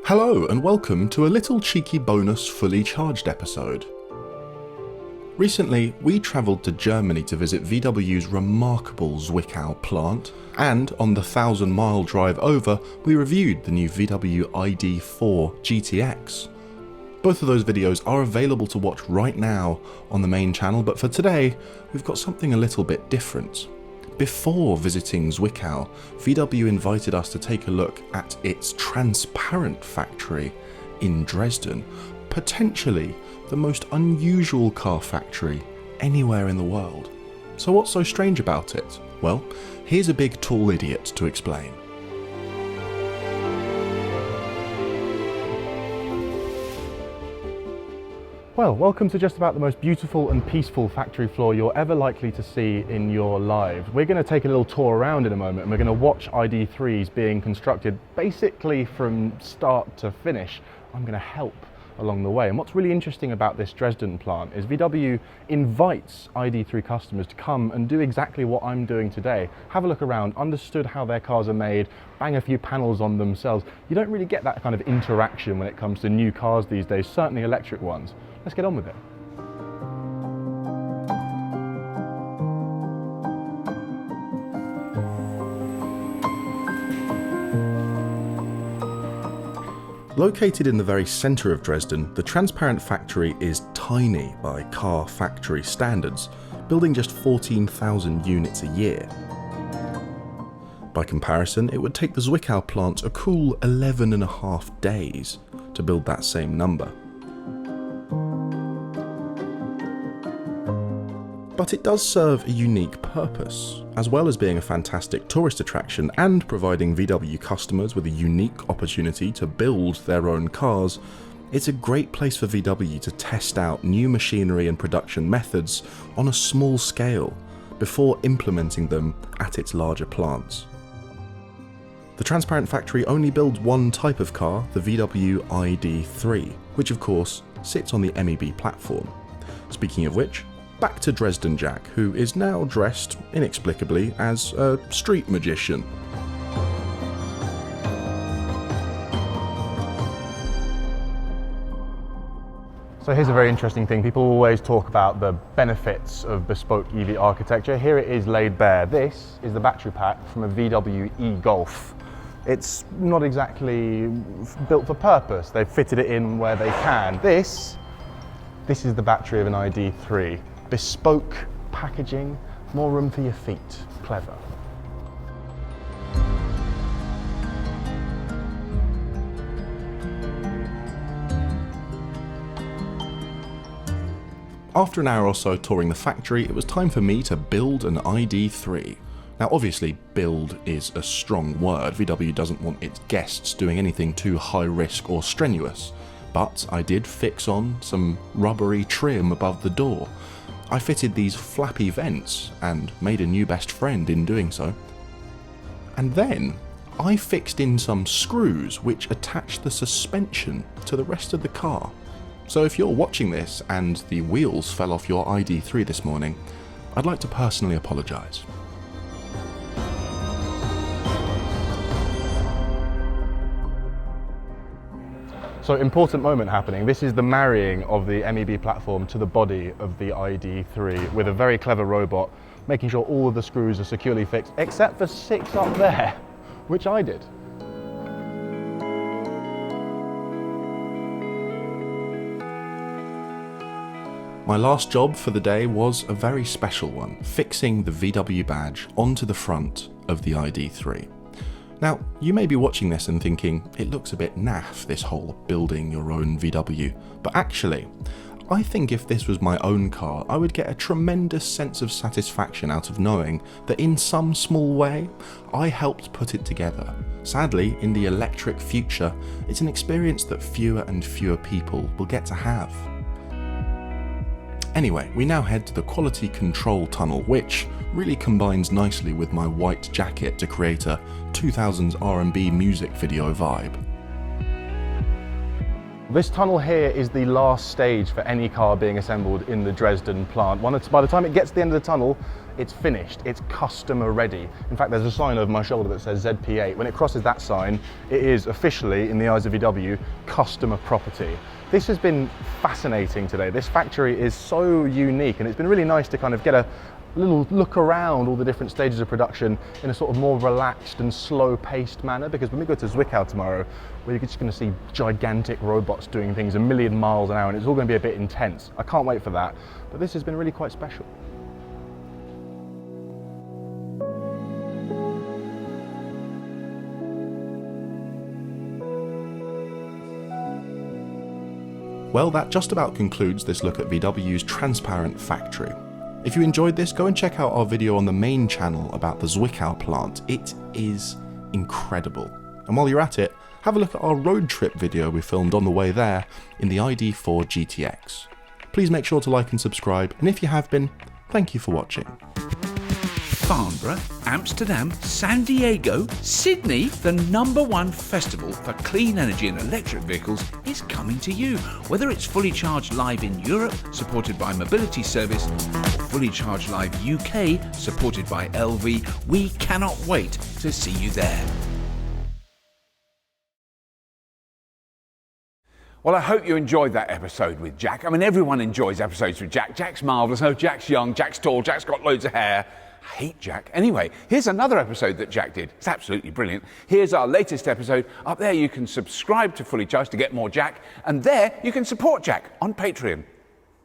Hello and welcome to a little cheeky bonus fully charged episode. Recently, we travelled to Germany to visit VW's remarkable Zwickau plant, and on the 1,000-mile drive over, we reviewed the new VW ID.4 GTX. Both of those videos are available to watch right now on the main channel, but for today, we've got something a little bit different. Before visiting Zwickau, VW invited us to take a look at its transparent factory in Dresden, potentially the most unusual car factory anywhere in the world. So what's so strange about it? Well, here's a big tall idiot to explain. Well, welcome to just about the most beautiful and peaceful factory floor you're ever likely to see in your lives. We're going to take a little tour around in a moment and we're going to watch ID.3s being constructed basically from start to finish. I'm going to help along the way. And what's really interesting about this Dresden plant is VW invites ID.3 customers to come and do exactly what I'm doing today. Have a look around, understood how their cars are made, bang a few panels on themselves. You don't really get that kind of interaction when it comes to new cars these days, certainly electric ones. Let's get on with it. Located in the very centre of Dresden, the transparent factory is tiny by car factory standards, building just 14,000 units a year. By comparison, it would take the Zwickau plant a cool 11.5 days to build that same number. But it does serve a unique purpose, as well as being a fantastic tourist attraction and providing VW customers with a unique opportunity to build their own cars. It's a great place for VW to test out new machinery and production methods on a small scale before implementing them at its larger plants. The transparent factory only builds one type of car, the VW ID.3, which of course sits on the MEB platform. Speaking of which, back to Dresden Jack, who is now dressed, inexplicably, as a street magician. So here's a very interesting thing. People always talk about the benefits of bespoke EV architecture. Here it is laid bare. This is the battery pack from a VW e-Golf. It's not exactly built for purpose. They've fitted it in where they can. This is the battery of an ID.3. Bespoke packaging, more room for your feet. Clever. After an hour or so touring the factory, it was time for me to build an ID.3. Now obviously build is a strong word. VW doesn't want its guests doing anything too high risk or strenuous, but I did fix on some rubbery trim above the door. I fitted these flappy vents and made a new best friend in doing so. And then I fixed in some screws which attach the suspension to the rest of the car. So if you're watching this and the wheels fell off your ID.3 this morning, I'd like to personally apologise. So important moment happening. This is the marrying of the MEB platform to the body of the ID.3 with a very clever robot, making sure all of the screws are securely fixed, except for 6 up there, which I did. My last job for the day was a very special one, fixing the VW badge onto the front of the ID.3. Now, you may be watching this and thinking, it looks a bit naff, this whole building your own VW, but actually, I think if this was my own car, I would get a tremendous sense of satisfaction out of knowing that in some small way, I helped put it together. Sadly, in the electric future, it's an experience that fewer and fewer people will get to have. Anyway, we now head to the quality control tunnel, which really combines nicely with my white jacket to create a 2000s R&B music video vibe. This tunnel here is the last stage for any car being assembled in the Dresden plant. By the time it gets to the end of the tunnel, it's finished, it's customer ready. In fact, there's a sign over my shoulder that says ZP8. When it crosses that sign, it is officially, in the eyes of VW, customer property. This has been fascinating today. This factory is so unique, and it's been really nice to kind of get a little look around all the different stages of production in a sort of more relaxed and slow-paced manner, because when we go to Zwickau tomorrow, we're just going to see gigantic robots doing things a million miles an hour, and it's all going to be a bit intense. I can't wait for that, but this has been really quite special. Well, that just about concludes this look at VW's transparent factory. If you enjoyed this, go and check out our video on the main channel about the Zwickau plant. It is incredible. And while you're at it, have a look at our road trip video we filmed on the way there in the ID4 GTX. Please make sure to like and subscribe, and if you have been, thank you for watching. Farnborough, Amsterdam, San Diego, Sydney, the #1 festival for clean energy and electric vehicles is coming to you. Whether it's Fully Charged Live in Europe, supported by Mobility Service, or Fully Charged Live UK, supported by LV, we cannot wait to see you there. Well, I hope you enjoyed that episode with Jack. I mean, everyone enjoys episodes with Jack. Jack's marvellous. Oh, Jack's young, Jack's tall, Jack's got loads of hair. I hate Jack. Anyway, here's another episode that Jack did. It's absolutely brilliant. Here's our latest episode. Up there you can subscribe to Fully Charged to get more Jack, and there you can support Jack on Patreon.